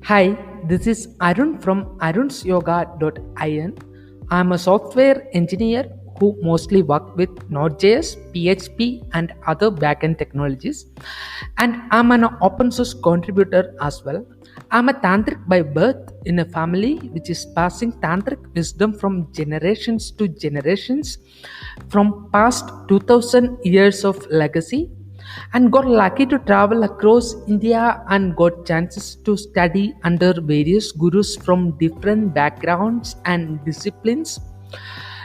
Hi, this is Arun from arunsyoga.in. I'm a software engineer who mostly work with Node.js, PHP, and other backend technologies. And I'm an open source contributor as well. I'm a tantric by birth in a family which is passing tantric wisdom from generations to generations from past 2000 years of legacy and got lucky to travel across India and got chances to study under various gurus from different backgrounds and disciplines.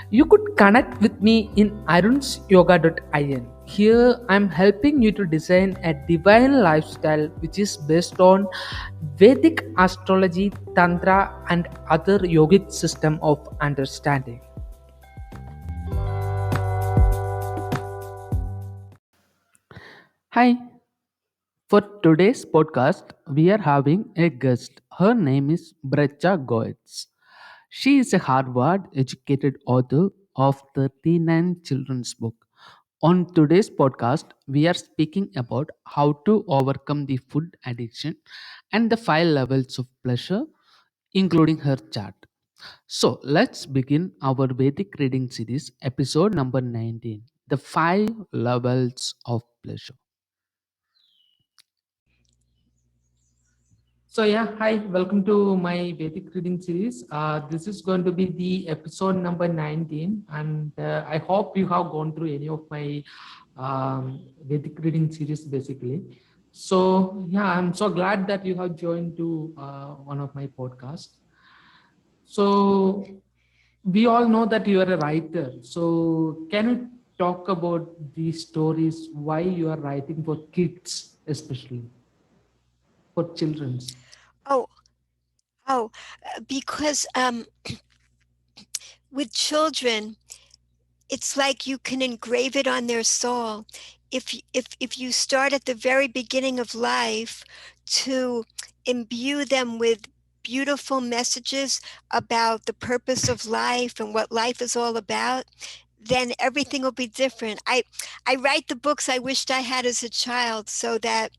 You could connect with me in arunsyoga.in. Here I'm helping you to design a divine lifestyle which is based on Vedic astrology, tantra and other yogic system of understanding. Hi, for today's podcast, we are having a guest. Her name is Bracha Goetz. She is a Harvard educated author of 39 children's book. On today's podcast, we are speaking about how to overcome the food addiction and the 5 levels of pleasure, including her chart. So let's begin our Vedic reading series, episode number 19, the 5 levels of pleasure. So yeah, hi, welcome to my Vedic reading series. This is going to be the episode number 19, and I hope you have gone through any of my Vedic reading series basically. So yeah, I'm so glad that you have joined to one of my podcasts. So we all know that you are a writer. So can you talk about these stories, why you are writing for kids, especially for children's? Oh, because with children, it's like you can engrave it on their soul. If you start at the very beginning of life to imbue them with beautiful messages about the purpose of life and what life is all about, then everything will be different. I write the books I wished I had as a child so that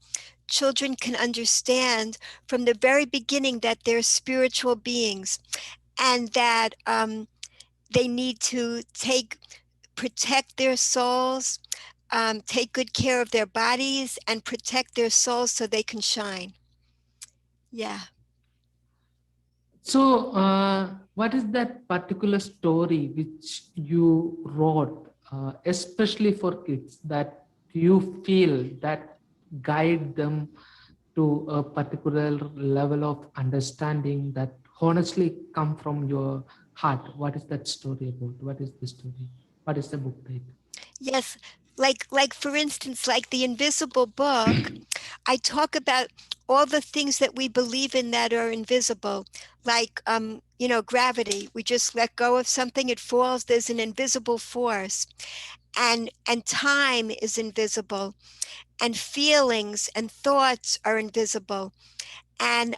children can understand from the very beginning that they're spiritual beings and that they need to protect their souls, take good care of their bodies, and protect their souls so they can shine. Yeah. So, what is that particular story which you wrote, especially for kids, that you feel that guide them to a particular level of understanding that honestly come from your heart? What is that story about? What is the story? What is the book title? Yes. Like for instance, like the invisible book, I talk about all the things that we believe in that are invisible, like gravity. We just let go of something, it falls. There's an invisible force, and time is invisible, and feelings and thoughts are invisible, and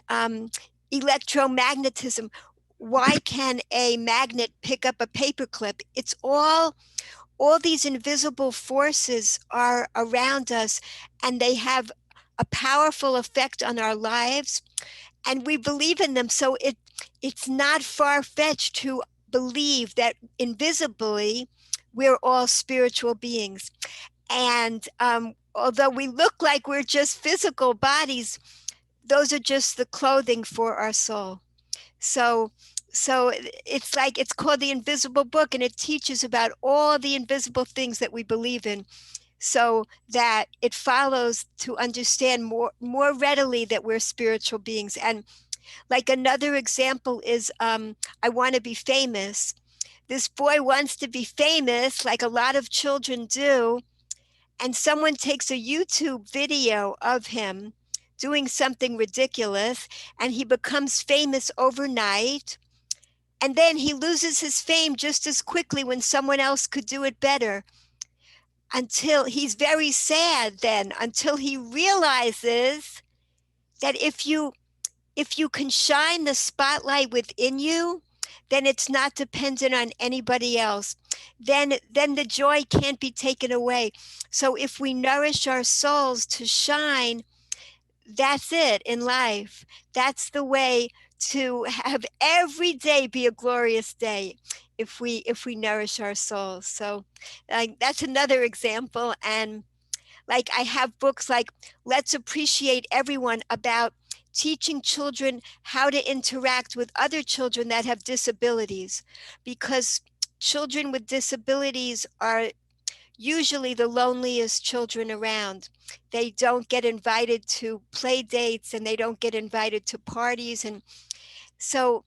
electromagnetism. Why can a magnet pick up a paperclip? It's all these invisible forces are around us, and they have a powerful effect on our lives, and we believe in them. So it's not far-fetched to believe that invisibly we're all spiritual beings. And although we look like we're just physical bodies, those are just the clothing for our soul. So it's like it's called the invisible book, and it teaches about all the invisible things that we believe in, so that it follows to understand more readily that we're spiritual beings. And like another example is I want to be famous. This boy wants to be famous like a lot of children do, and someone takes a YouTube video of him doing something ridiculous, and he becomes famous overnight. And then he loses his fame just as quickly when someone else could do it better. Until he's very sad, then, until he realizes that if you can shine the spotlight within you, then it's not dependent on anybody else. Then the joy can't be taken away. So if we nourish our souls to shine, that's it in life. That's the way to have every day be a glorious day if we nourish our souls. So that's another example. And like I have books like Let's Appreciate Everyone about teaching children how to interact with other children that have disabilities, because children with disabilities are usually the loneliest children around. They don't get invited to play dates and they don't get invited to parties. And so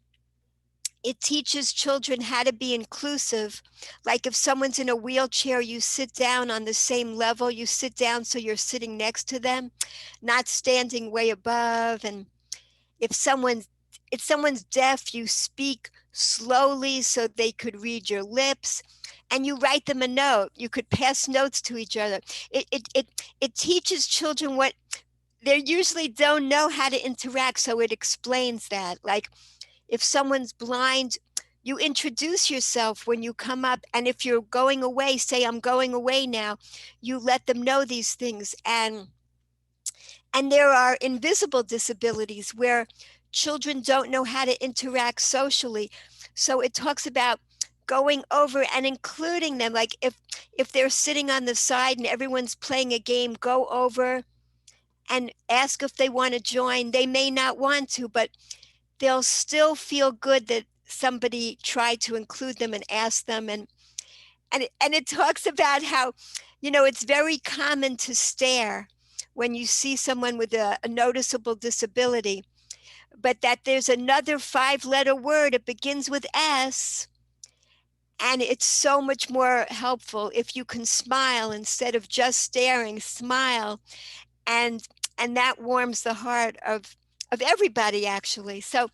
it teaches children how to be inclusive. Like if someone's in a wheelchair, you sit down on the same level, you sit down so you're sitting next to them, not standing way above. And if someone's deaf, you speak slowly so they could read your lips, and you write them a note. You could pass notes to each other. It teaches children what they usually don't know how to interact, so it explains that. Like if someone's blind, you introduce yourself when you come up, and if you're going away, say I'm going away now, you let them know these things. And there are invisible disabilities where children don't know how to interact socially. So it talks about going over and including them. Like if they're sitting on the side and everyone's playing a game, go over and ask if they want to join. They may not want to, but they'll still feel good that somebody tried to include them and ask them. And it talks about how, it's very common to stare when you see someone with a noticeable disability, but that there's another 5-letter word. It begins with S, and it's so much more helpful if you can smile instead of just staring. Smile, and that warms the heart of everybody, actually. So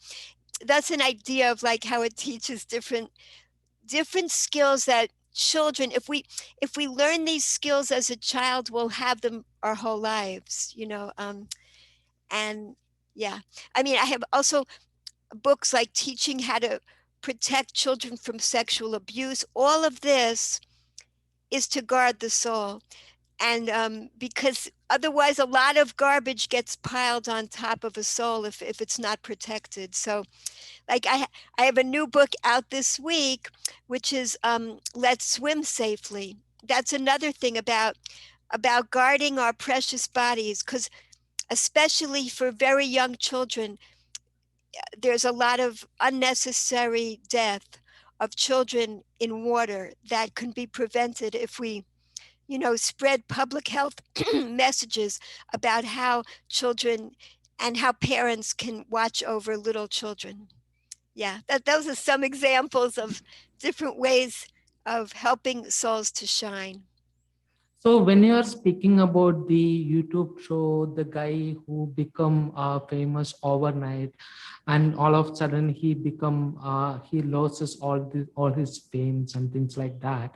that's an idea of like how it teaches different skills that children, if we learn these skills as a child, we'll have them our whole lives. And yeah, I mean, I have also books like Teaching How to Protect Children from Sexual Abuse. All of this is to guard the soul. And because otherwise a lot of garbage gets piled on top of a soul if it's not protected. So like I have a new book out this week, which is Let's Swim Safely. That's another thing about guarding our precious bodies, because especially for very young children, there's a lot of unnecessary death of children in water that can be prevented if we spread public health messages about how children and how parents can watch over little children. Yeah, those are some examples of different ways of helping souls to shine. So when you are speaking about the YouTube show, the guy who become famous overnight, and all of a sudden he loses all his fames and things like that.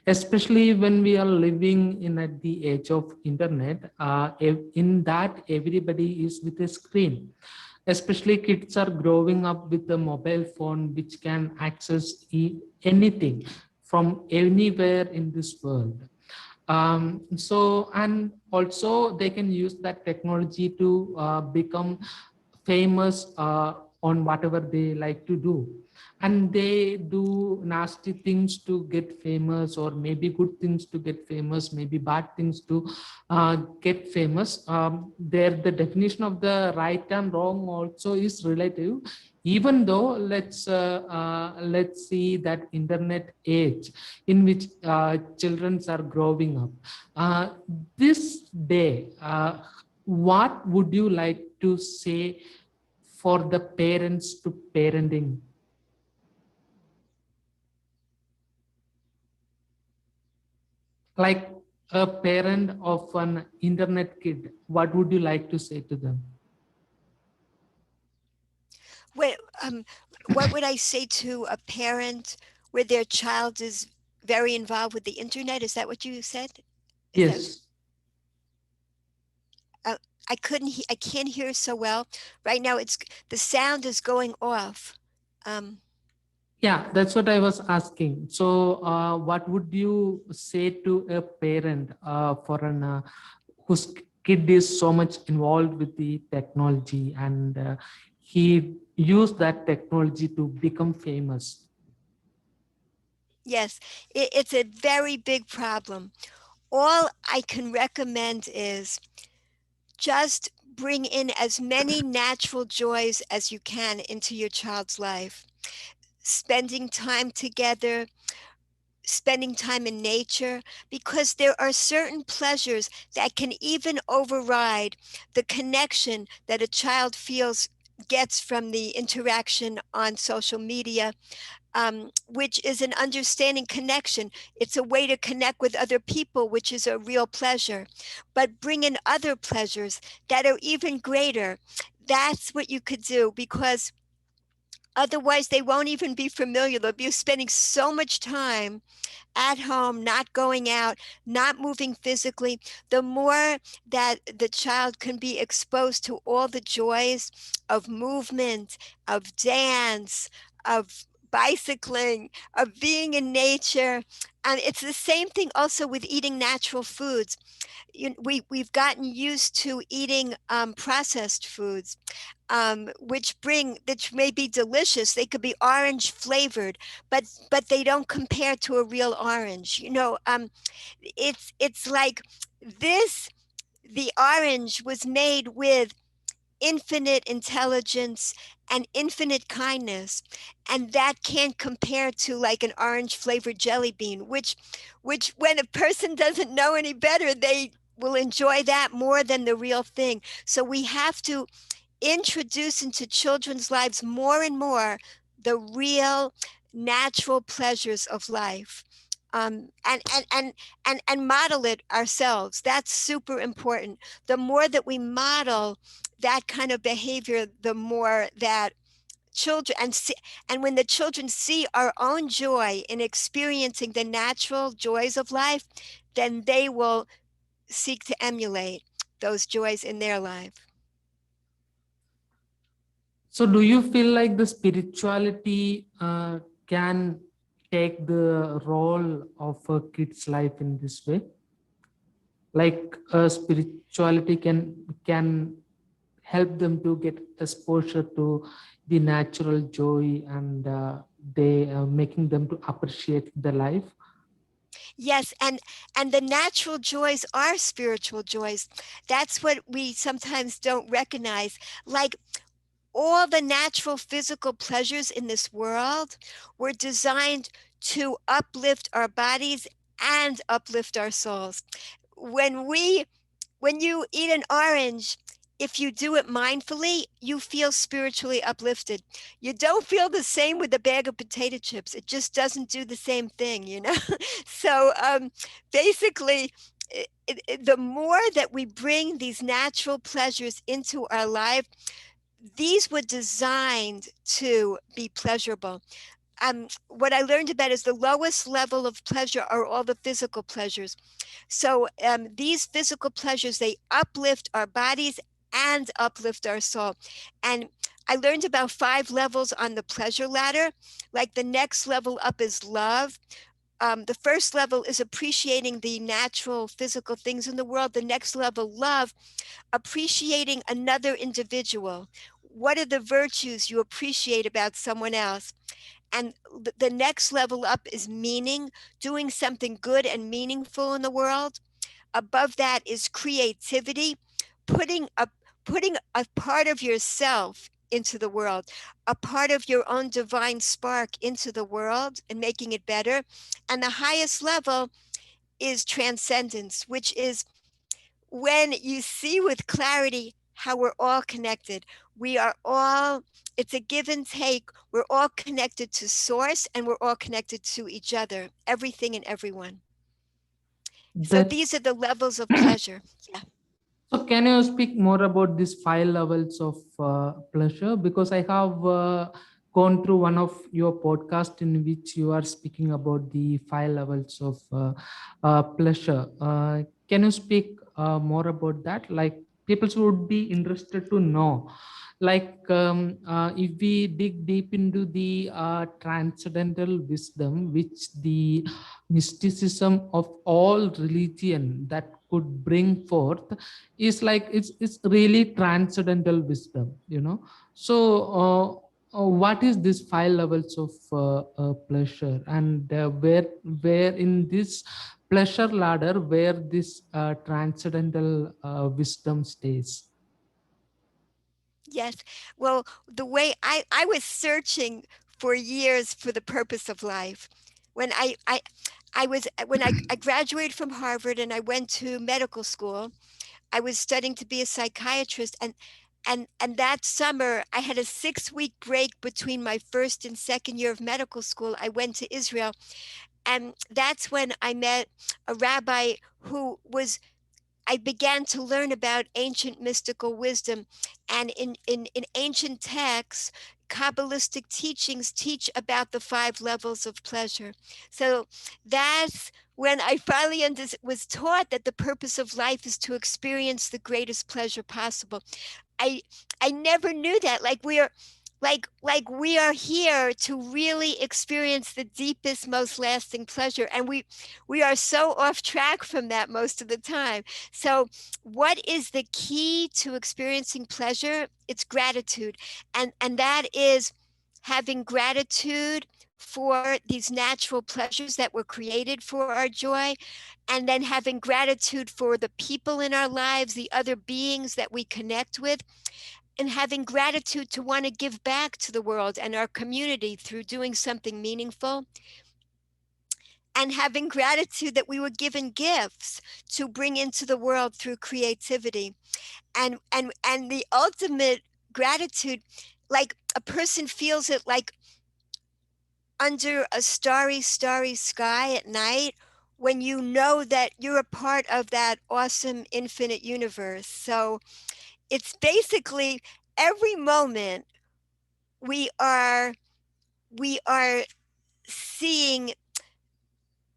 Especially when we are living in at the age of internet, in that everybody is with a screen. Especially kids are growing up with a mobile phone which can access anything from anywhere in this world. So and also they can use that technology to become famous on whatever they like to do, and they do nasty things to get famous, or maybe good things to get famous, maybe bad things to get famous. There the definition of the right and wrong also is relative, even though let's see that internet age in which children are growing up. This day, what would you like to say for the parents to parenting? Like a parent of an internet kid, what would you like to say to them? What what would I say to a parent where their child is very involved with the internet? Is that what you said? Is that Yes. uh, I can't hear so well right now. It's the sound is going off. Um, Yeah, that's what I was asking. So, what would you say to a parent for an whose kid is so much involved with the technology, and he used that technology to become famous. Yes, it's a very big problem. All I can recommend is just bring in as many natural joys as you can into your child's life. Spending time together, spending time in nature, because there are certain pleasures that can even override the connection that a child feels gets from the interaction on social media, which is an understanding connection. It's a way to connect with other people, which is a real pleasure. But bring in other pleasures that are even greater. That's what you could do, because otherwise they won't even be familiar. They'll be spending so much time at home, not going out, not moving physically. The more that the child can be exposed to all the joys of movement, of dance, of bicycling, of being in nature. And it's the same thing also with eating natural foods. We've gotten used to eating processed foods, which may be delicious. They could be orange flavored, but they don't compare to a real orange. It's like this. The orange was made with infinite intelligence and infinite kindness, and that can't compare to like an orange flavored jelly bean, which when a person doesn't know any better, they will enjoy that more than the real thing. So we have to introduce into children's lives more and more the real natural pleasures of life, and model it ourselves. That's super important. The more that we model that kind of behavior, the more that children and when the children see our own joy in experiencing the natural joys of life, then they will seek to emulate those joys in their life. So, do you feel like the spirituality can take the role of a kid's life in this way? Like spirituality can help them to get exposure to the natural joy, and they making them to appreciate the life. Yes, and the natural joys are spiritual joys. That's what we sometimes don't recognize. Like all the natural physical pleasures in this world were designed to uplift our bodies and uplift our souls. When we when you eat an orange, if you do it mindfully, you feel spiritually uplifted. You don't feel the same with a bag of potato chips. It just doesn't do the same thing. So basically, the more that we bring these natural pleasures into our life, these were designed to be pleasurable. What I learned about is the lowest level of pleasure are all the physical pleasures. So these physical pleasures, they uplift our bodies and uplift our soul. And I learned about 5 levels on the pleasure ladder. Like the next level up is love. The first level is appreciating the natural physical things in the world. The next level, love, appreciating another individual. What are the virtues you appreciate about someone else? And the next level up is meaning, doing something good and meaningful in the world. Above that is creativity, putting a putting a part of yourself into the world, a part of your own divine spark into the world and making it better. And the highest level is transcendence, which is when you see with clarity how we're all connected. We are all, it's a give and take. We're all connected to source and we're all connected to each other, everything and everyone. So That these are the levels of pleasure. Yeah. So, can you speak more about these 5 levels of pleasure? Because I have gone through one of your podcast in which you are speaking about the 5 levels of pleasure. Can you speak more about that? Like people would be interested to know If we dig deep into the transcendental wisdom, which the mysticism of all religion that could bring forth, is like it's really transcendental wisdom, what is this five levels of pleasure, and where in this pleasure ladder where this transcendental wisdom stays? Yes. Well, the way I was searching for years for the purpose of life. When I graduated from Harvard and I went to medical school, I was studying to be a psychiatrist, and that summer I had a 6-week break between my first and second year of medical school. I went to Israel, and that's when I met a rabbi who was I began to learn about ancient mystical wisdom. And in ancient texts, Kabbalistic teachings teach about the 5 levels of pleasure. So that's when I finally was taught that the purpose of life is to experience the greatest pleasure possible. I I never knew that. Like we are here to really experience the deepest, most lasting pleasure, and we are so off track from that most of the time. So what is the key to experiencing pleasure? It's gratitude, and that is having gratitude for these natural pleasures that were created for our joy, and then having gratitude for the people in our lives, the other beings that we connect with, and having gratitude to want to give back to the world and our community through doing something meaningful, and having gratitude that we were given gifts to bring into the world through creativity, and the ultimate gratitude, like a person feels it like under a starry sky at night, when you know that you're a part of that awesome infinite universe. So it's basically every moment we are we are seeing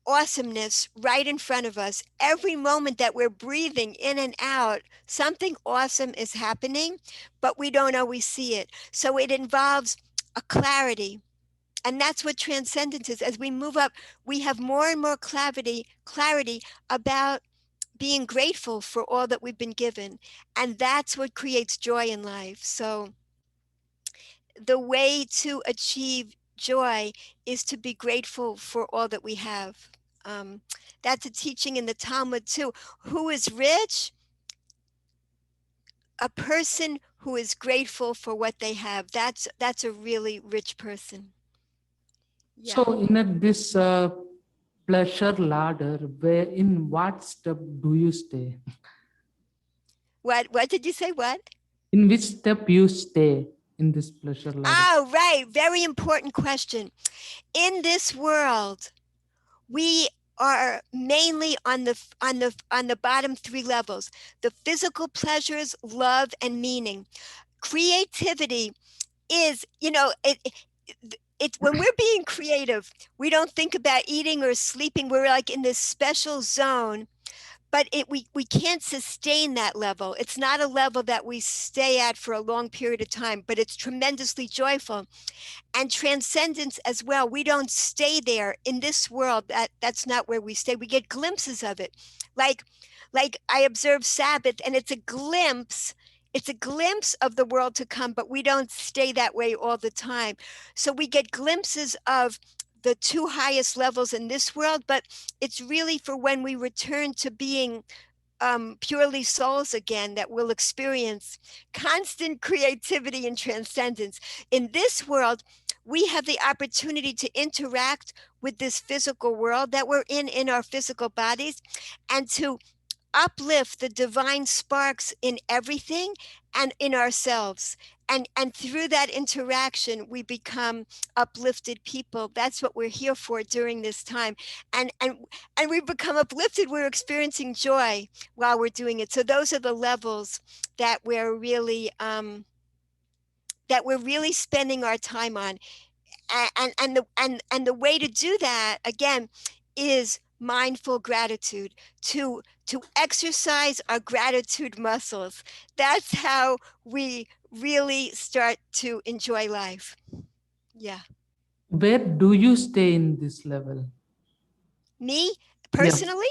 awesomeness right in front of us. Every moment that we're breathing in and out, something awesome is happening, but we don't always see it. So it involves a clarity. And that's what transcendence is. As we move up, we have more and more clarity about being grateful for all that we've been given. And that's what creates joy in life. So the way to achieve joy is to be grateful for all that we have. Um, that's a teaching in the Talmud too. Who is rich? A person who is grateful for what they have. That's a really rich person. So, Yeah. this pleasure ladder, where in what step do you stay? What did you say? What? In which step you stay in this pleasure ladder? Oh, right. Very important question. In this world, we are mainly on the bottom 3 levels: the physical pleasures, love, and meaning. Creativity is, it's when we're being creative, we don't think about eating or sleeping. We're like in this special zone, but we can't sustain that level. It's not a level that we stay at for a long period of time, but it's tremendously joyful. And transcendence as well. We don't stay there in this world. That's not where we stay. We get glimpses of it. like like I observe Sabbath, and it's a glimpse of the world to come, but we don't stay that way all the time. So we get glimpses of the 2 highest levels in this world, but it's really for when we return to being purely souls again, that will experience constant creativity and transcendence. In this world, we have the opportunity to interact with this physical world that we're in our physical bodies, and to uplift the divine sparks in everything and in ourselves. And through that interaction, we become uplifted people. That's what we're here for during this time. And we become uplifted. We're experiencing joy while we're doing it. So those are the levels that we're really spending our time on. And the way to do that again is mindful gratitude, to exercise our gratitude muscles. That's how we really start to enjoy life. Yeah. Where do you stay in this level? Me Yeah, personally,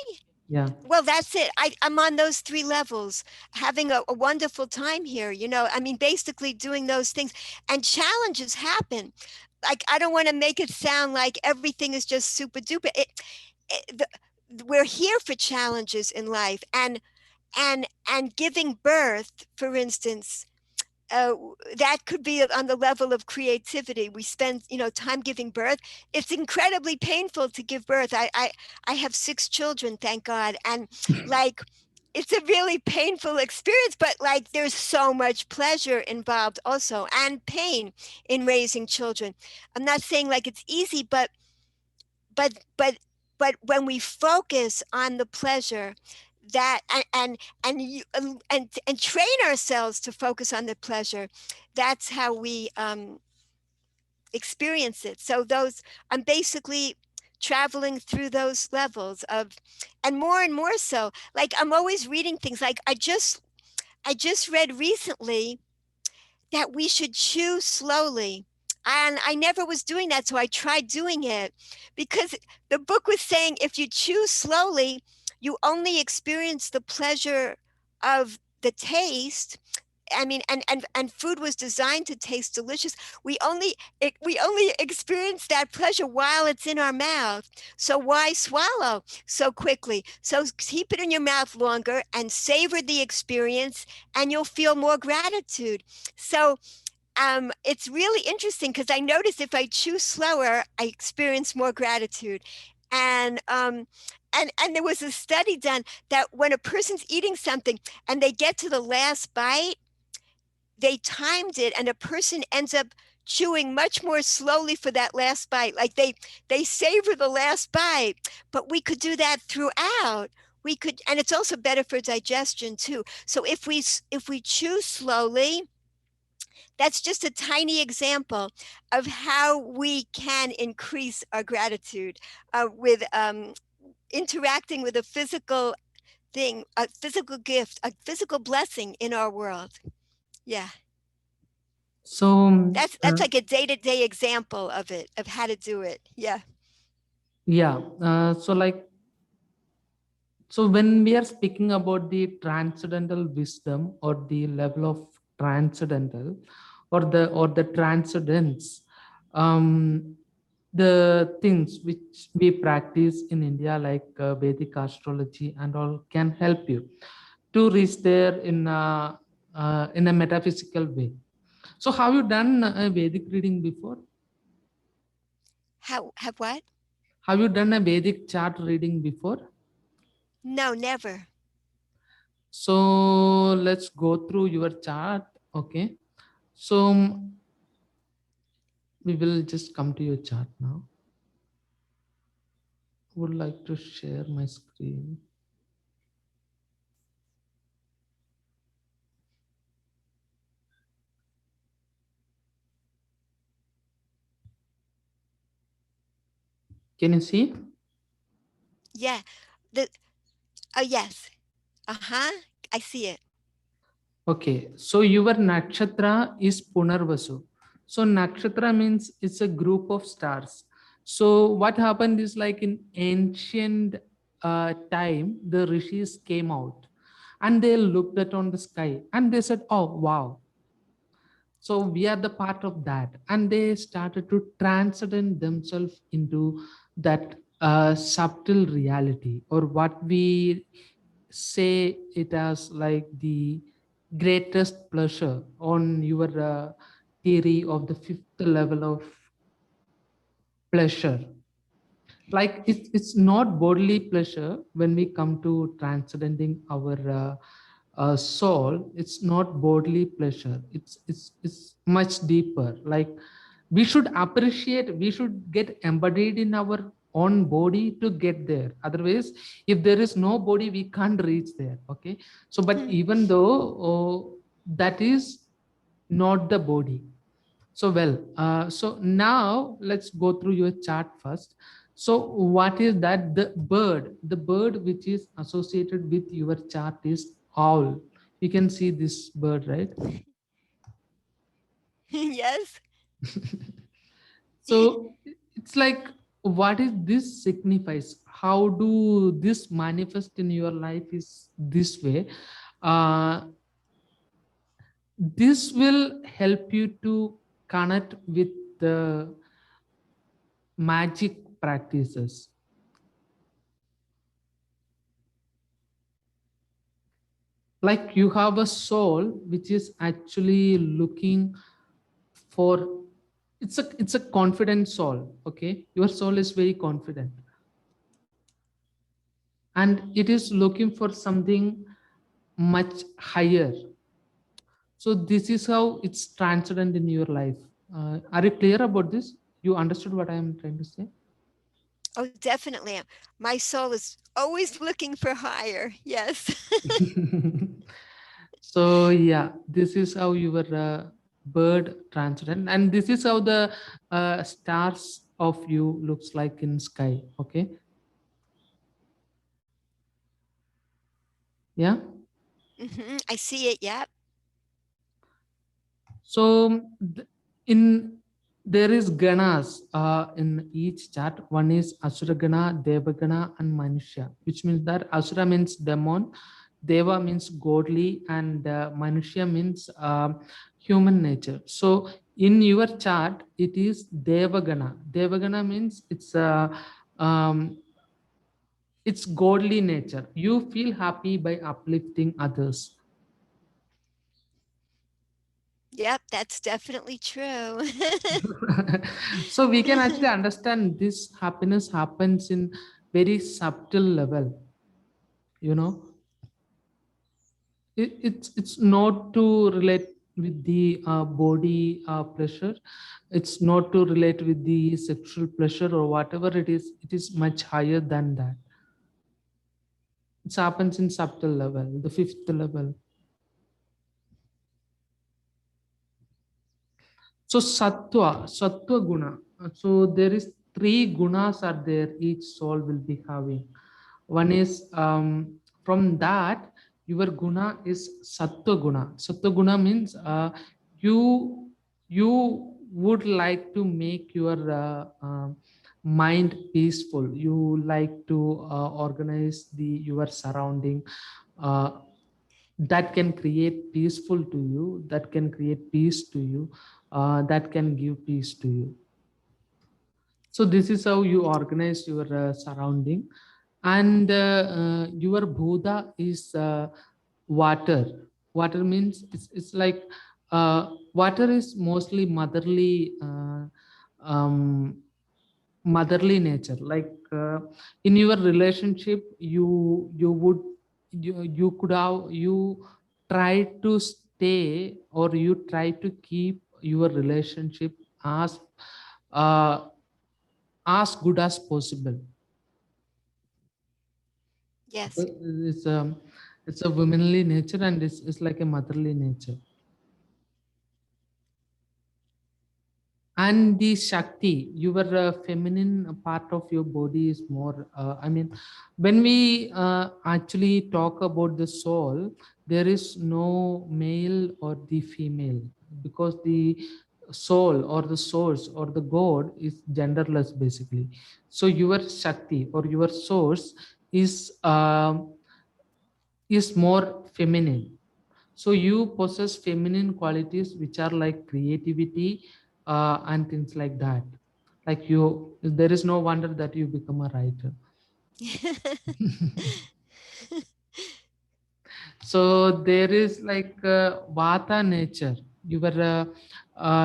yeah. well, that's it. I'm on those three levels, having a wonderful time here. I mean, basically doing those things, and challenges happen. Like, I don't want to make it sound like everything is just super duper. We're here for challenges in life, and giving birth, for instance, uh, that could be on the level of creativity. We spend, time giving birth. It's incredibly painful to give birth. I have 6 children, thank God, and like, it's a really painful experience, but like, there's so much pleasure involved also, and pain in raising children. I'm not saying like it's easy, but but but when we focus on the pleasure, that and train ourselves to focus on the pleasure, that's how we experience it. So those, I'm basically traveling through those levels of, and more so, like, I'm always reading things. Like, I just read recently that we should chew slowly. And I never was doing that, so I tried doing it, because the book was saying if you chew slowly, you only experience the pleasure of the taste. I mean, and food was designed to taste delicious. We only experience that pleasure while it's in our mouth. So why swallow so quickly? So keep it in your mouth longer and savor the experience, and you'll feel more gratitude. So it's really interesting, because I notice if I chew slower, I experience more gratitude. And there was a study done that when a person's eating something and they get to the last bite, they timed it, and a person ends up chewing much more slowly for that last bite. Like, they savor the last bite. But we could do that throughout. We could, and it's also better for digestion too. So if we chew slowly, that's just a tiny example of how we can increase our gratitude, with interacting with a physical thing, a physical gift, a physical blessing in our world. Yeah. So, That's like a day-to-day example of it, of how to do it. Yeah. yeah. So when we are speaking about the transcendental wisdom or the level of transcendental or the transcendence, um, the things which we practice in India, like Vedic astrology and all, can help you to reach there in a metaphysical way. So have you done a Vedic reading before? How have what? Have you done a Vedic chart reading before? No, never. So let's go through your chart. Okay. So we will just come to your chart now. Would like to share my screen. Can you see? Yeah. The Oh, yes. Uh-huh. I see it. Okay. So your nakshatra is Punarvasu. So nakshatra means it's a group of stars. So what happened is, like in ancient time, the rishis came out and they looked at on the sky and they said, "Oh wow, so we are the part of that," and they started to transcend themselves into that subtle reality, or what we say it as like the greatest pleasure on your theory of the fifth level of pleasure. Like it's not bodily pleasure. When we come to transcending our soul, it's not bodily pleasure. It's much deeper. Like we should appreciate, we should get embodied in our own body to get there. Otherwise, if there is no body, we can't reach there. Okay. So but Hmm. even though that is not the body. So well, so now let's go through your chart first. So what is that? The bird which is associated with your chart is owl. You can see this bird, right? Yes. So it's like, what is this signifies? How do this manifest in your life is this way? Uh, this will help you to connect with the magic practices. Like you have a soul which is actually looking for, it's a confident soul. Okay, your soul is very confident, and it is looking for something much higher. So this is how it's transcendent in your life. Are you clear about this? You understood what I am trying to say? Oh, definitely. My soul is always looking for higher. Yes. So yeah, this is how your bird transcendent, and this is how the stars of you looks like in sky. Okay, yeah. I see it. Yep. So in there is ganas in each chart. One is asura gana, deva gana, and manushya, which means that asura means demon, deva means godly, and manushya means human nature. So in your chart it is devagana. Devagana means um, it's godly nature. You feel happy by uplifting others. Yep. That's definitely true. So we can actually understand this happiness happens in very subtle level, you know. It's not to relate with the body pleasure. It's not to relate with the sexual pleasure or whatever it is. It is much higher than that. It happens in subtle level, the fifth level. So sattva guna. So there is three gunas are there. Each soul will be having. One is from that your guna is sattva guna. Sattva guna means you you would like to make your mind peaceful. You like to organize the your surrounding. Uh, that can create peaceful to you, that can create peace to you, that can give peace to you. So this is how you organize your surrounding. And your bhuda is water. Water means it's like water is mostly um, motherly nature. Like in your relationship you could have you try to stay, or you try to keep your relationship as uh, as good as possible. Yes. Okay? It's a womanly nature, and it's like a motherly nature. And the shakti, your feminine part of your body is more I mean, when we actually talk about the soul, there is no male or the female, because the soul or the source or the god is genderless basically. So your shakti or your source is more feminine. So you possess feminine qualities which are like creativity and things like that. Like you, there is no wonder that you become a writer. So there is like vata nature. Your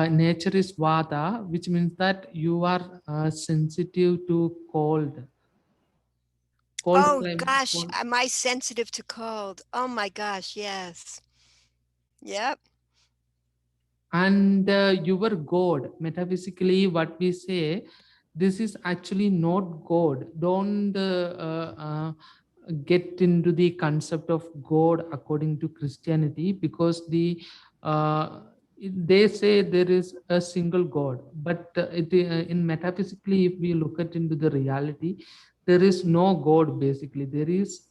nature is vata, which means that you are sensitive to cold Oh climate, gosh, cold. am I sensitive to cold? Oh my gosh, yes. Yep. And your god, metaphysically what we say, this is actually not god. Don't get into the concept of god according to Christianity, because they say there is a single god, but in metaphysically, if we look at into the reality, there is no god basically. There is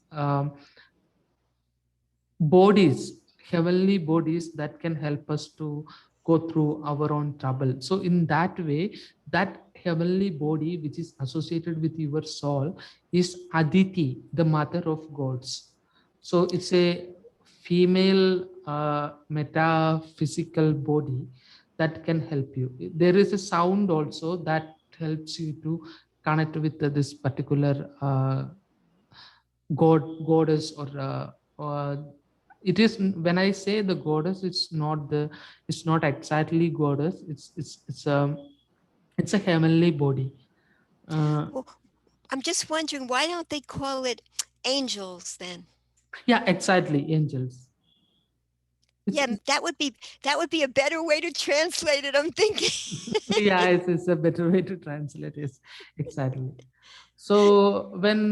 bodies, heavenly bodies that can help us to go through our own trouble. So in that way, that heavenly body which is associated with your soul is Aditi, the mother of gods. So it's a female metaphysical body that can help you. There is a sound also that helps you to connect with this particular goddess, or it is, when I say the goddess, it's not exactly goddess, it's a heavenly body. uh, Well, I'm just wondering, why don't they call it angels then? yeah, exactly, angels. Yeah, that would be a better way to translate it, I'm thinking. Yeah, it's a better way to translate it, exactly. So when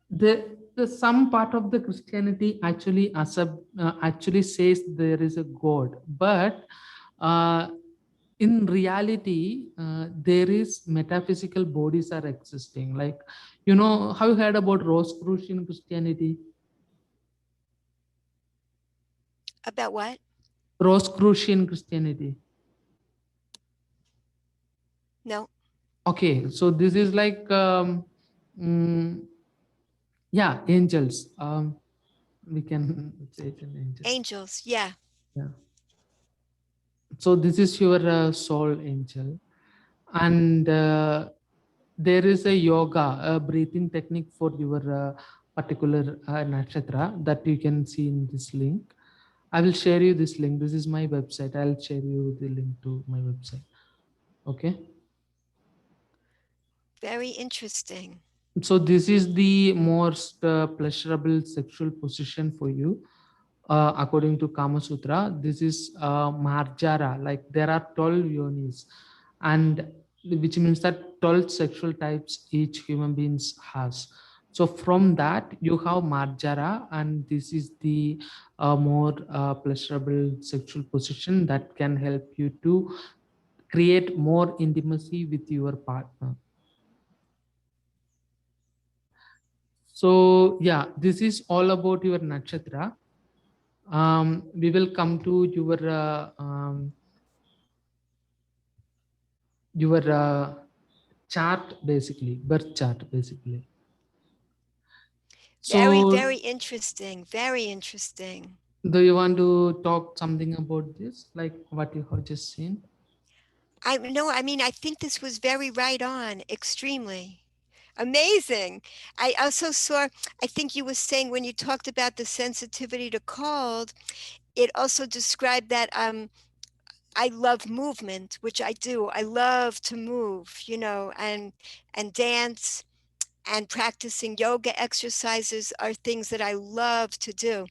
the some part of the Christianity actually actually says there is a God, but uh, in reality there is metaphysical bodies are existing. Like, have you heard about Rosicrucian Christianity? About what? Rosicrucian Christianity. No, Okay, so this is like mm, yeah, angels. We can say it in angel. angels. Yeah. Yeah. So this is your soul angel, and there is a yoga, a breathing technique for your particular nakshatra that you can see in this link. I will share you this link. This is my website. I'll share you the link to my website. Okay. Very interesting. So this is the most pleasurable sexual position for you, according to Kama Sutra. This is Marjara. Like there are 12 yonis, and which means that 12 sexual types each human beings has. So from that you have Marjara, and this is the more pleasurable sexual position that can help you to create more intimacy with your partner. So yeah, this is all about your nakshatra. We will come to your chart, basically birth chart basically. Very, So very interesting. Very interesting. do you want to talk something about this, like what you have just seen? I no, I mean, I think this was very right on, extremely. Amazing. I also saw, I think you were saying when you talked about the sensitivity to cold, it also described that I love movement, which I do. I love to move, and dance and practicing yoga exercises are things that I love to do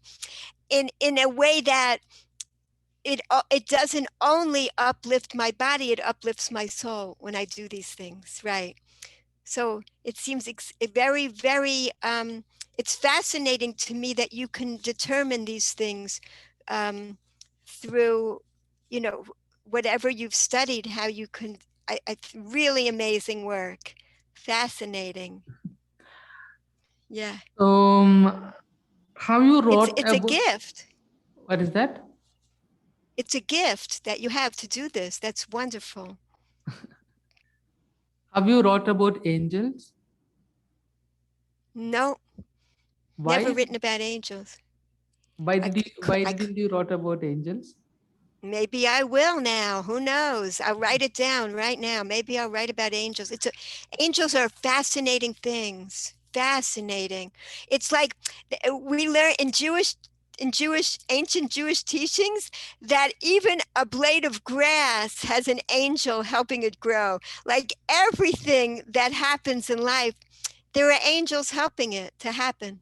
in a way that it doesn't only uplift my body, it uplifts my soul when I do these things, right? So it seems very, very, it's fascinating to me that you can determine these things um, through, you know, whatever you've studied, how you can, really amazing work. Fascinating. Yeah. How you wrote It's a about, gift. what is that? It's a gift that you have to do this. That's wonderful. Have you wrote about angels? No, never Why? written about angels. Why I, did you could, why I didn't you write about angels? Maybe I will now. Who knows? I'll write it down right now. Maybe I'll write about angels. Angels are fascinating things. Fascinating. It's like we learn in ancient Jewish teachings that even a blade of grass has an angel helping it grow. Like everything that happens in life, there are angels helping it to happen.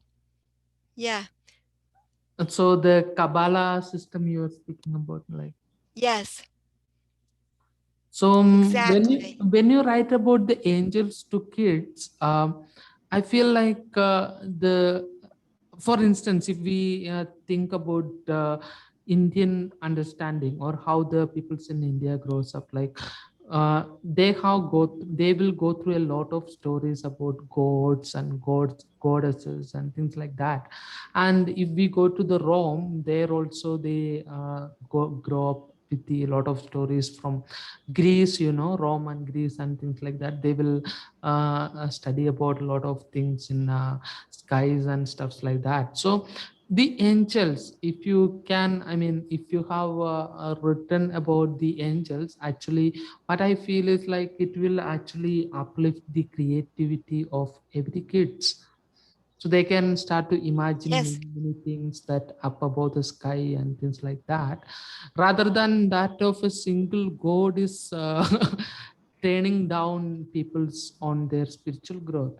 Yeah. So the Kabbalah system you were speaking about, like. Yes. So Exactly. when you write about the angels to kids, I feel like for instance, if we think about Indian understanding or how the peoples in India grows up, like they will go through a lot of stories about gods and goddesses and things like that. And if we go to the Rome, there also they grow up with a lot of stories from Greece, Rome and Greece and things like that. They will study about a lot of things in skies and stuffs like that. So the angels, if you can, I mean, if you have written about the angels, actually what I feel is like it will actually uplift the creativity of every kids, so they can start to imagine Yes. many things that up above the sky and things like that, rather than that of a single god is training down people's on their spiritual growth.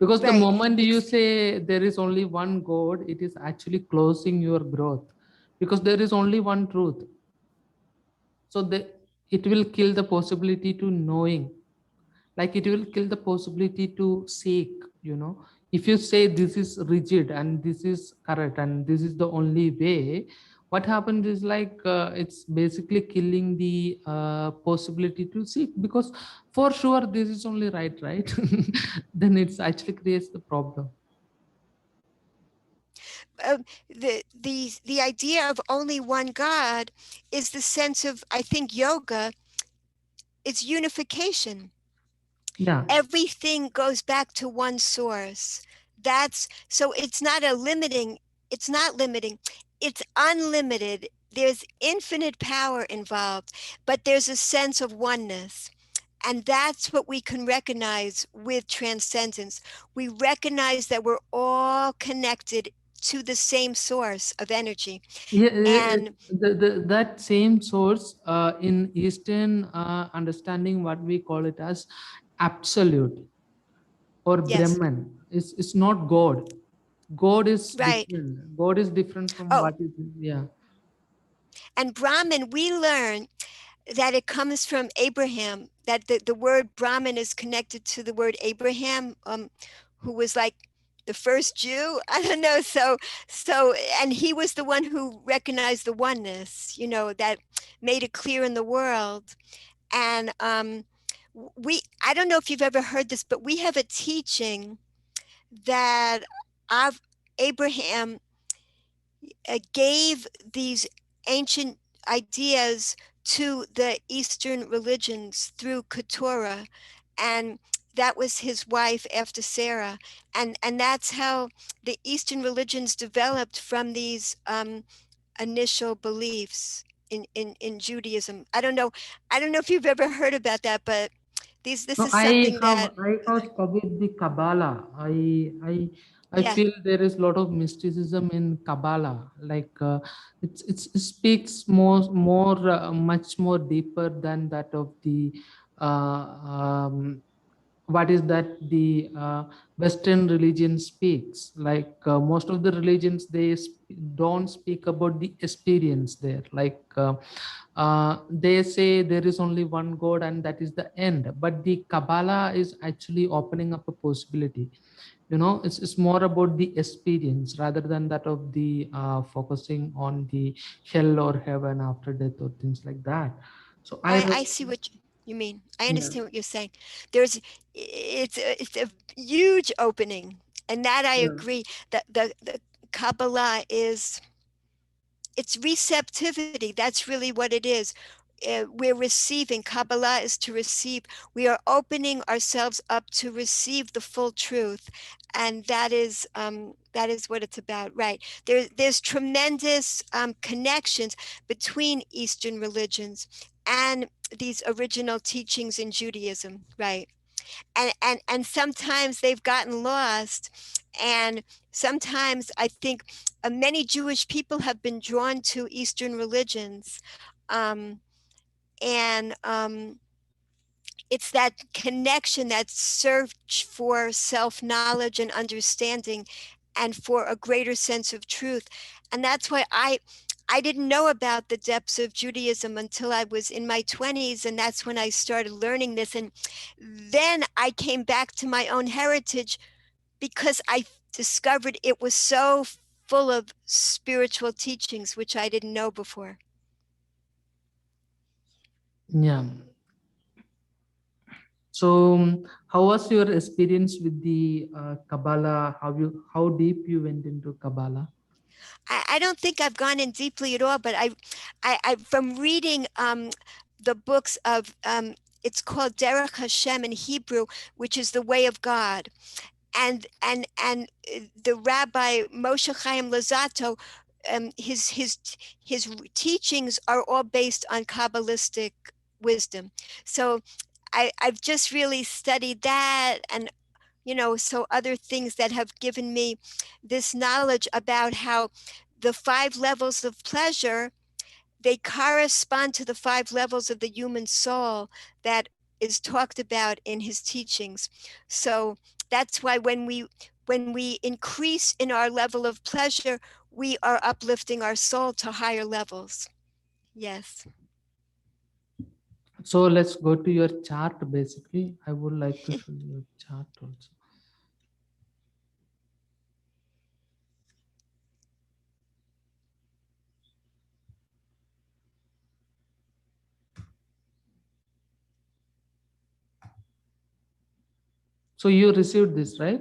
Because the Right. moment you say there is only one god, it is actually closing your growth, because there is only one truth. So it will kill the possibility to knowing, like it will kill the possibility to seek. If you say this is rigid and this is correct and this is the only way, what happens is like it's basically killing the possibility to seek, because for sure this is only right. Then it's actually creates the problem. The idea of only one God is the sense of, I think, yoga. It's unification. Yeah. Everything goes back to one source. That's so it's not limiting, it's unlimited. There's infinite power involved, but there's a sense of oneness. And that's what we can recognize with transcendence. We recognize that we're all connected to the same source of energy. Yeah, And that same source in Eastern understanding, what we call it as absolute or yes, Brahman, is not God. God is right. different. God is different from Oh, what is, yeah. and Brahman, we learn that it comes from Abraham, that the word Brahman is connected to the word Abraham, who was like the first Jew. I don't know. And he was the one who recognized the oneness, that made it clear in the world. And I don't know if you've ever heard this, but we have a teaching that of Abraham gave these ancient ideas to the Eastern religions through Keturah, and that was his wife after Sarah, and that's how the Eastern religions developed from these initial beliefs in Judaism. I don't know if you've ever heard about that, but this No, is something that I have studied the Kabbalah. I yeah. feel there is a lot of mysticism in Kabbalah. Like it speaks much more deeper than that of the uh, um, what is that the Western religion speaks. Like most of the religions, they don't speak about the experience there. Like they say there is only one god and that is the end, but the Kabbalah is actually opening up a possibility. It's more about the experience rather than that of the focusing on the hell or heaven after death or things like that. So I see what you mean. I yeah, understand what you're saying. There's it's a huge opening, and that I yeah. agree. That the Kabbalah is it's receptivity. That's really what it is. We're receiving. Kabbalah is to receive. We are opening ourselves up to receive the full truth, and that is what it's about. Right. There's tremendous connections between Eastern religions and these original teachings in Judaism. Right. And sometimes they've gotten lost, and sometimes I think many Jewish people have been drawn to Eastern religions, um, and it's that connection, that search for self-knowledge and understanding and for a greater sense of truth. And that's why I didn't know about the depths of Judaism until I was in my 20s, and that's when I started learning this. And then I came back to my own heritage because I discovered it was so full of spiritual teachings which I didn't know before. Yeah. So, how was your experience with the Kabbalah? How deep you went into Kabbalah? I don't think I've gone in deeply at all, but I from reading the books of it's called Derech Hashem in Hebrew, which is the way of God, and the Rabbi Moshe Chaim Lozato, his teachings are all based on Kabbalistic wisdom. So I've just really studied that, and so other things that have given me this knowledge about how the five levels of pleasure, they correspond to the five levels of the human soul that is talked about in his teachings. So that's why when we increase in our level of pleasure, we are uplifting our soul to higher levels. Yes. So let's go to your chart. Basically, I would like to show you a chart also. So you received this, right?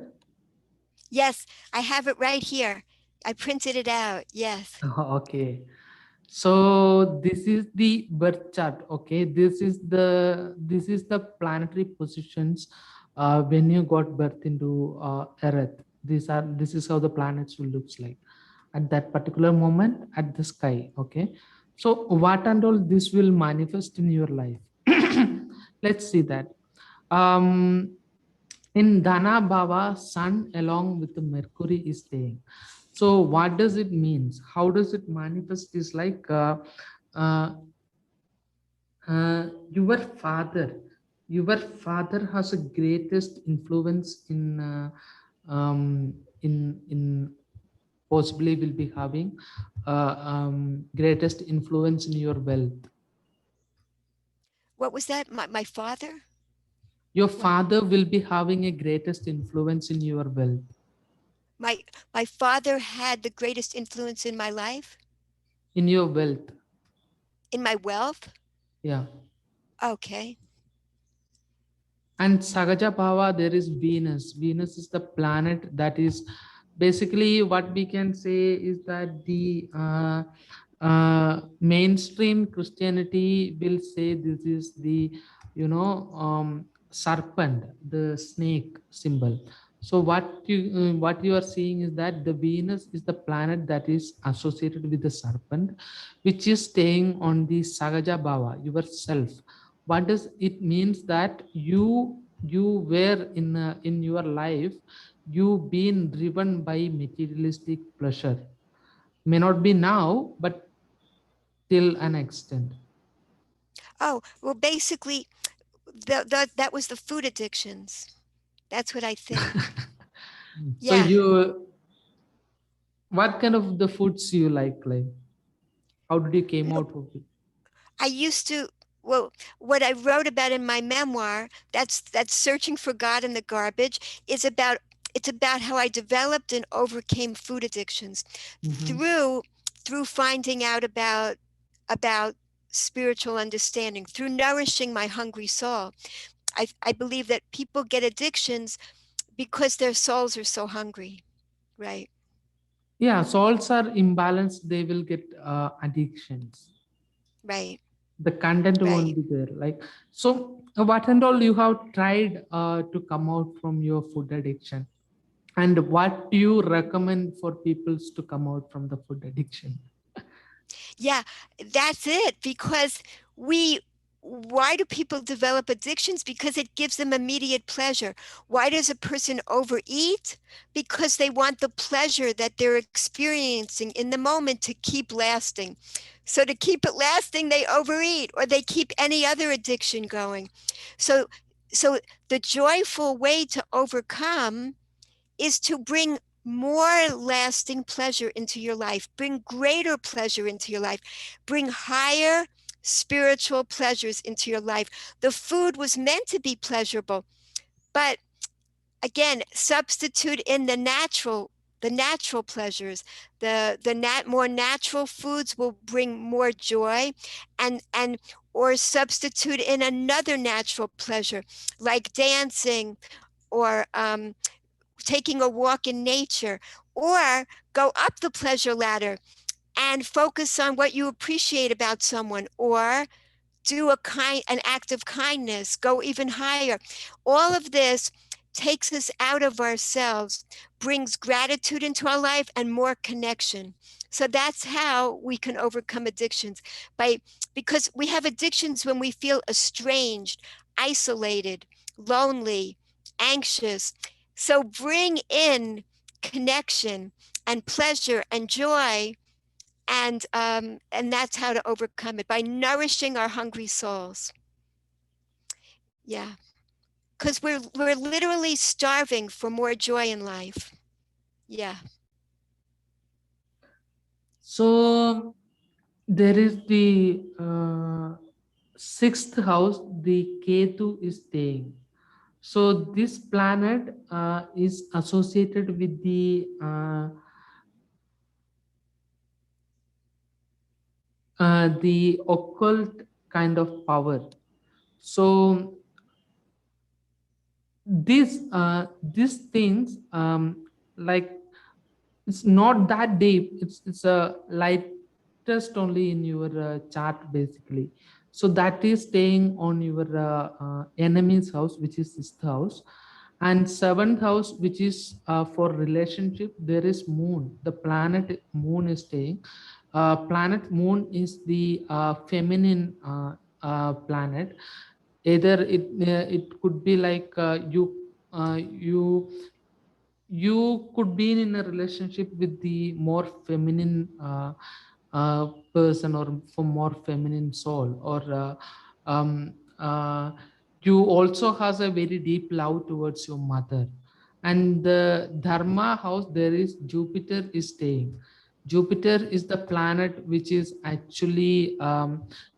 Yes, I have it right here. I printed it out. Yes. Okay. So this is the birth chart. Okay, this is the planetary positions when you got birth into Earth. This is how the planets will looks like at that particular moment at the sky. Okay, so what and all this will manifest in your life. Let's see that. Um, in Dhana Bhava, Sun along with the Mercury is staying. So what does it means? How does it manifest? Is like uh, your father. Your father has a greatest influence in possibly will be having greatest influence in your wealth. What was that? My father? Your What? father will be having a greatest influence in your wealth, My father had the greatest influence in my life, in your wealth. in my wealth. Yeah. Okay. And Sagaja Bhava, there is Venus. Venus is the planet that is basically what we can say is that the mainstream Christianity will say this is the, serpent, the snake symbol. So what you are seeing is that the Venus is the planet that is associated with the serpent, which is staying on the Sagaja Bhava, yourself. What does it means that you were in your life, you been driven by materialistic pleasure, may not be now but till an extent. Oh, well, basically, that was the food addictions. That's what I think. So Yeah. what kind of the foods you like how did you came No, out of it? I used to, well, what I wrote about in my memoir, that's Searching for God in the Garbage, is about it's about how I developed and overcame food addictions Mhm. through through finding out about spiritual understanding, through nourishing my hungry soul. I believe that people get addictions because their souls are so hungry, right? Yeah, salts are imbalanced, they will get addictions. Right, The content won't right. be there, like. So what and all you have tried to come out from your food addiction, and what do you recommend for peoples to come out from the food addiction? Yeah, that's it. Because we, why do people develop addictions? Because it gives them immediate pleasure. Why does a person overeat? Because they want the pleasure that they're experiencing in the moment to keep lasting. So to keep it lasting, they overeat, or they keep any other addiction going. So, so the joyful way to overcome is to bring more lasting pleasure into your life, bring greater pleasure into your life, bring higher spiritual pleasures into your life. The food was meant to be pleasurable, but again, substitute in the natural pleasures. The more natural foods will bring more joy, and or substitute in another natural pleasure like dancing or taking a walk in nature, or go up the pleasure ladder and focus on what you appreciate about someone, or do an act of kindness, go even higher. All of this takes us out of ourselves, brings gratitude into our life and more connection. So that's how we can overcome addictions, by because we have addictions when we feel estranged, isolated, lonely, anxious. So bring in connection and pleasure and joy, and that's how to overcome it, by nourishing our hungry souls. Yeah, because we're literally starving for more joy in life. Yeah. So there is the sixth house, the Ketu is staying. So this planet is associated with the occult kind of power. So these things, like, it's not that deep, it's a lightest only in your chart basically. So that is staying on your enemy's house, which is sixth house. And seventh house, which is for relationship, there is moon, the planet moon is staying. Planet moon is the feminine planet. Either it could be like you could be in a relationship with the more feminine person, or for more feminine soul, or um, uh, you also has a very deep love towards your mother. And the dharma house, there is Jupiter is staying. Jupiter is the planet which is actually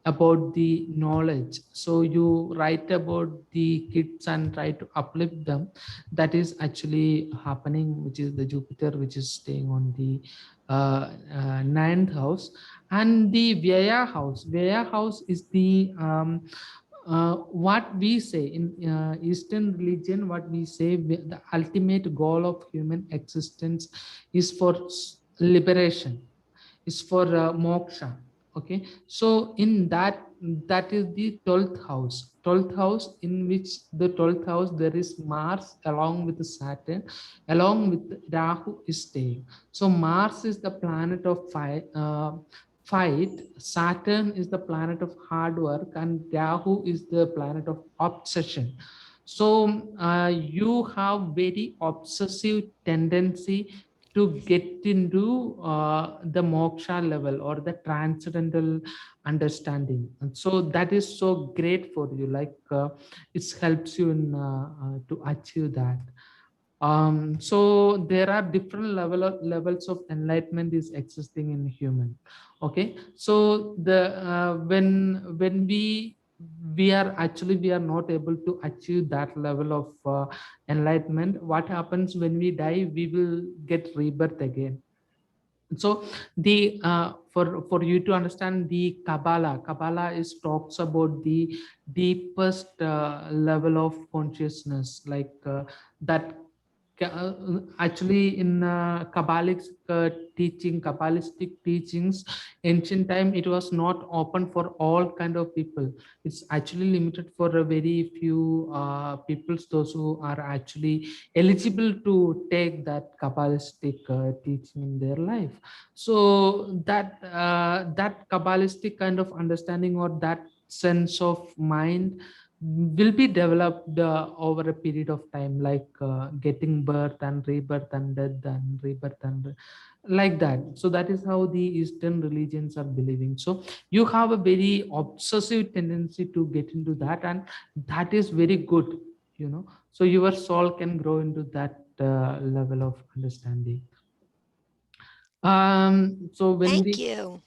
about the knowledge. So you write about the kids and try to uplift them. That is actually happening, which is the Jupiter which is staying on the ninth house. And the Vyaya house is the what we say in Eastern religion, what we say, the ultimate goal of human existence is for liberation, is for moksha. Okay, so in that, that is the 12th house. 12th house, in which the 12th house there is Mars along with Saturn, along with Rahu is staying. So Mars is the planet of fight, Saturn is the planet of hard work, and Rahu is the planet of obsession. So you have very obsessive tendency to get into the moksha level or the transcendental understanding. And so that is so great for you, like it helps you in to achieve that. So there are different levels of enlightenment is existing in human. Okay, so the when we are actually, we are not able to achieve that level of enlightenment. What happens when we die? We will get rebirth again. So the for you to understand the Kabbalah is talks about the deepest level of consciousness, like that actually in Kabbalistic teachings, ancient time, it was not open for all kind of people. It's actually limited for a very few peoples, those who are actually eligible to take that Kabbalistic teaching in their life. So that Kabbalistic kind of understanding, or that sense of mind, will be developed over a period of time, like getting birth and rebirth and death and rebirth and like that. So that is how the Eastern religions are believing. So you have a very obsessive tendency to get into that, and that is very good, you know. So your soul can grow into that level of understanding. So when Thank we you.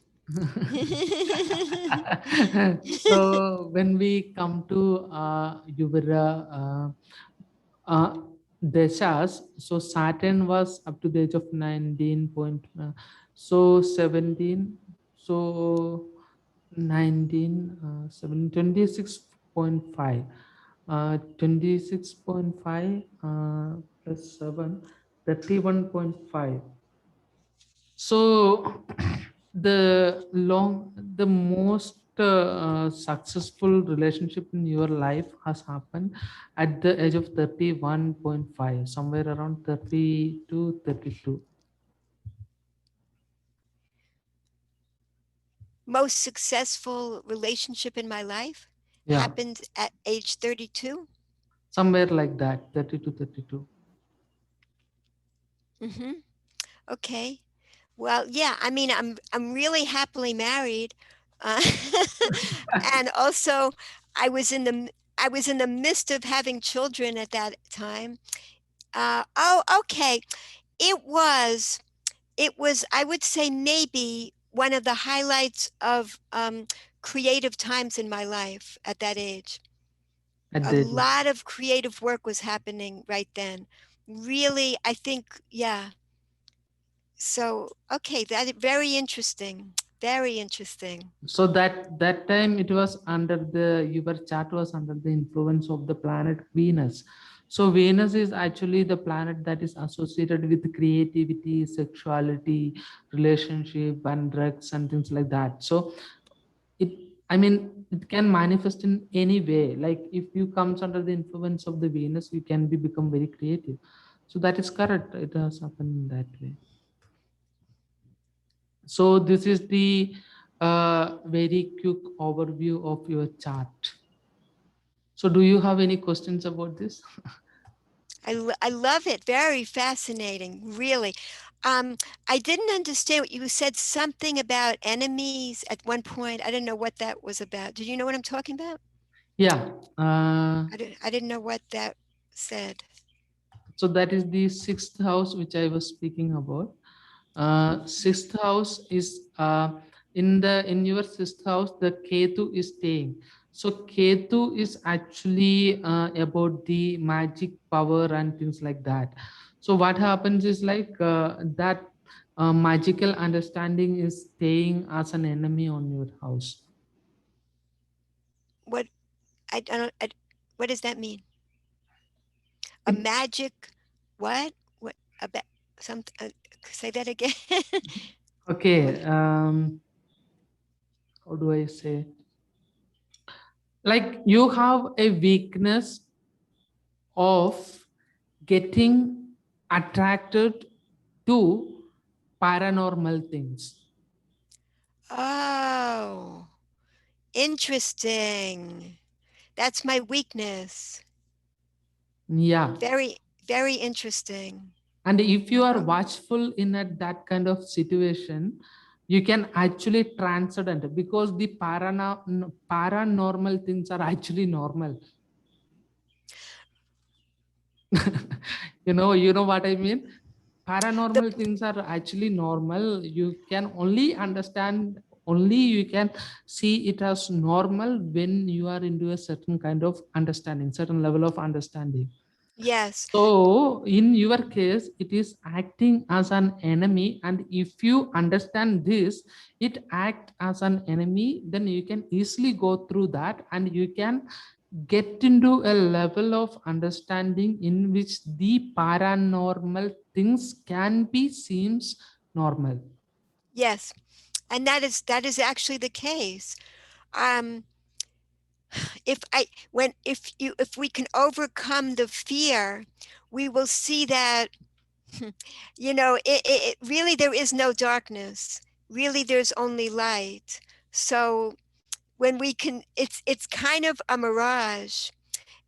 so when we come to your deshas, so Saturn was up to the age of 19 point, so 17, so 19, 7, 26.5. 26.5 plus 7, 31.5. So the most successful relationship in your life has happened at the age of 31.5, somewhere around 30 to 32. Most successful relationship in my life Yeah, happened at age 32. somewhere like that, 30 to 32. Mm-hmm. Okay. Well, yeah, I mean, I'm really happily married, uh, and also I was in the I was in the midst of having children at that time. Oh, okay. It was it was, I would say, maybe one of the highlights of creative times in my life at that age. At A the age of, lot of creative work was happening right then. Really, I think, yeah. So, okay, that very interesting. Very interesting. so that time it was under the, your chart was under the influence of the planet Venus. So Venus is actually the planet that is associated with creativity, sexuality, relationship, and drugs and things like that. So it, I mean, it can manifest in any way. Like if you comes under the influence of the Venus, you can be become very creative. So that is correct, it has happened in that way. So this is the very quick overview of your chart. So do you have any questions about this? I love it. Very fascinating, really. Um, I didn't understand what you said, something about enemies at one point. I didn't know what that was about. Did you know what I'm talking about? Yeah. I didn't know what that said. So that is the sixth house which I was speaking about. Sixth house is in your sixth house the Ketu is staying. So Ketu is actually about the magic power and things like that. So what happens is like that magical understanding is staying as an enemy on your house. What I don't what does that mean? A It, magic what? What about some say that again? What? okay. How do I say? Like you have a weakness of getting attracted to paranormal things. Oh, interesting. That's my weakness. Yeah. Very, very interesting. And if you are Oh, watchful in that kind of situation, you can actually transcend it because the paranormal things are actually normal. You know what I mean? the Paranormal things are actually normal. You can only understand, only you can see it as normal when you are into a certain kind of understanding, certain level of understanding. yes, So in your case, it is acting as an enemy, and if you understand this, it act as an enemy, then you can easily go through that, and you can get into a level of understanding in which the paranormal things can be seems normal. yes, and that is actually the case. Um, if I when if we can overcome the fear, we will see that it really there is no darkness. Really, there's only light. So when we can, it's kind of a mirage,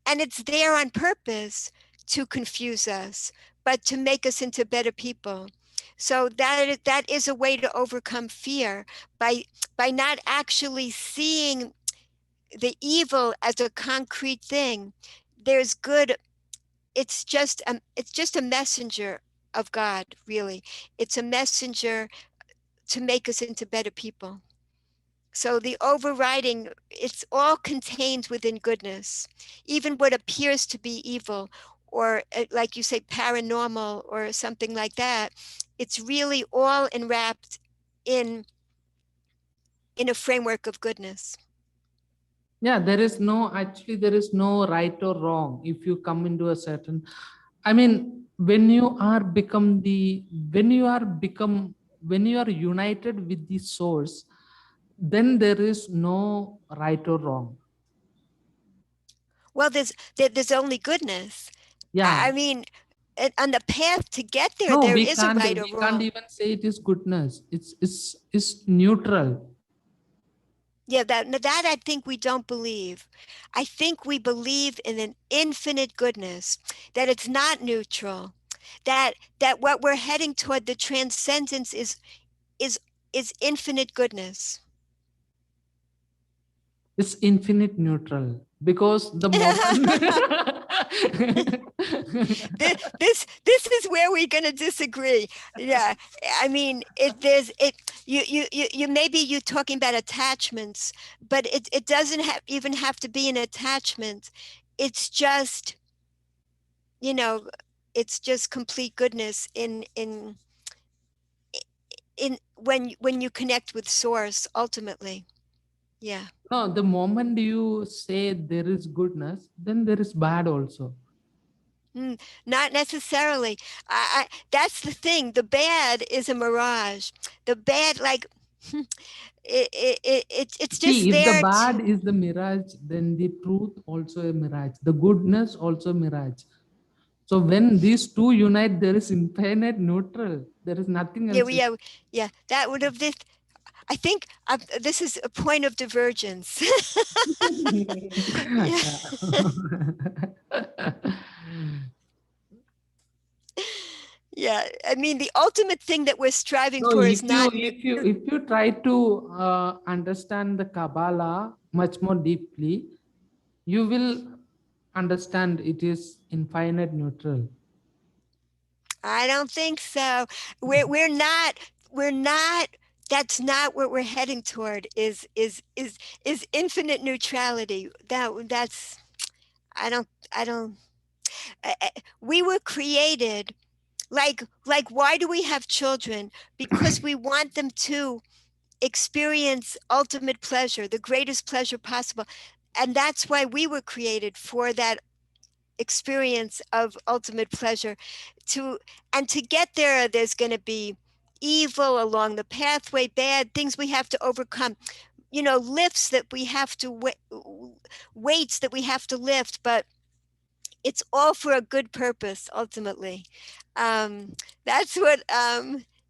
and it's there on purpose to confuse us, but to make us into better people. So that is a way to overcome fear by not actually seeing the evil as a concrete thing. There's good. It's just a messenger of God, really. It's a messenger to make us into better people. So the overriding, it's all contained within goodness. Even what appears to be evil, or like you say, paranormal or something like that, it's really all enwrapped in in a framework of goodness. Yeah, there is no, actually there is no right or wrong if you come into a certain, I mean, when you are become the, when you are become, when you are united with the source, then there is no right or wrong. Well, there's only goodness. I Yeah. mean, on the path to get there, No, there is a right or we can't wrong. even say it is goodness. It's neutral. Yeah, that I think we don't believe. I think we believe in an infinite goodness, that it's not neutral, that what we're heading toward, the transcendence, is is infinite goodness. It's infinite neutral because the moment This is where we're going to disagree. Yeah, I mean, it there's it you maybe you're talking about attachments, but it doesn't even have to be an attachment. It's just, you know, it's just complete goodness in when you connect with source ultimately. Yeah. no, the moment you say there is goodness, then there is bad also. Not necessarily. That's the thing. The bad is a mirage. The bad, like, it's See, just if the there bad to. is the mirage, then the truth also a mirage. The goodness also mirage. So when these two unite, there is infinite neutral. There is nothing Yeah, else. yeah. That would have this. I think this is a point of divergence. Yeah, yeah. I mean, the ultimate thing that we're striving So for is if you not new. try to understand the Kabbalah much more deeply, you will understand it is infinite neutral. I don't think so. We're not. We're not. That's not what we're heading toward. Is infinite neutrality. That's. I don't. I don't. We were created, like why do we have children? Because we want them to experience ultimate pleasure, the greatest pleasure possible. And that's why we were created, for that experience of ultimate pleasure. To and to get there, there's going to be evil along the pathway, bad things we have to overcome, lifts that we have to weights that we have to lift, but it's all for a good purpose ultimately. um, that's what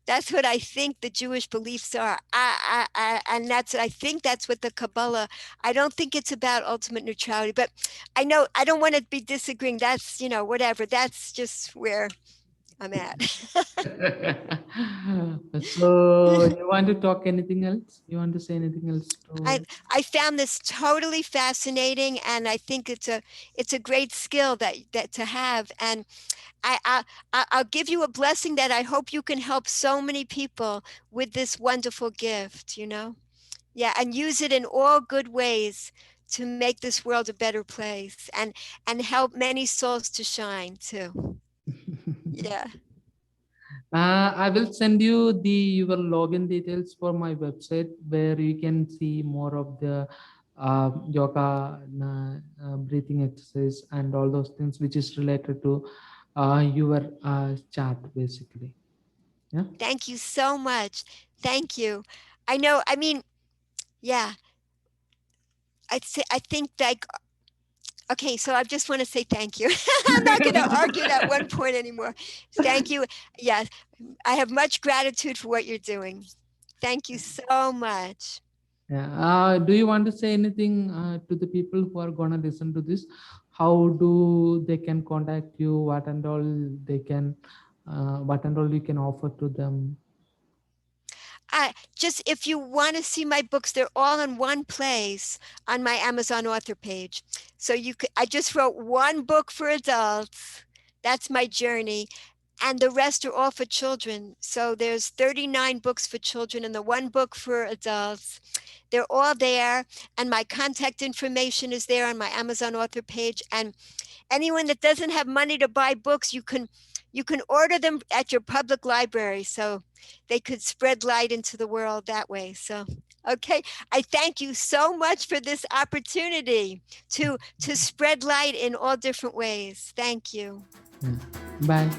that's what I think the Jewish beliefs are. And I think that's what the Kabbalah. I don't think it's about ultimate neutrality, but I know I don't want to be disagreeing. That's, whatever. That's just where I'm at. So you want to talk anything else? You want to say anything else I to? I found this totally fascinating, and I think it's a great skill that to have. And I'll give you a blessing that I hope you can help so many people with this wonderful gift. Yeah, and use it in all good ways to make this world a better place, and help many souls to shine too. Yeah. I will send you the your login details for my website where you can see more of the yoga, breathing exercise, and all those things which is related to your chart basically. Yeah. Thank you so much. Thank you. I know, I mean, yeah, I think, like, okay, so I just want to say thank you. I'm not going to argue that one point anymore. Thank you. Yes, I have much gratitude for what you're doing. Thank you so much. Yeah. Do you want to say anything to the people who are gonna listen to this? How do they can contact you? What and all they can, what and all you can offer to them? Just, if you want to see my books, they're all in one place on my Amazon author page. So I just wrote one book for adults. That's my journey. And the rest are all for children. So there's 39 books for children and the one book for adults. They're all there. And my contact information is there on my Amazon author page. And anyone that doesn't have money to buy books, you can order them at your public library, so they could spread light into the world that way. So Okay, I thank you so much for this opportunity to spread light in all different ways. Thank you. Yeah. Bye.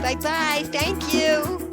Bye bye. Thank you.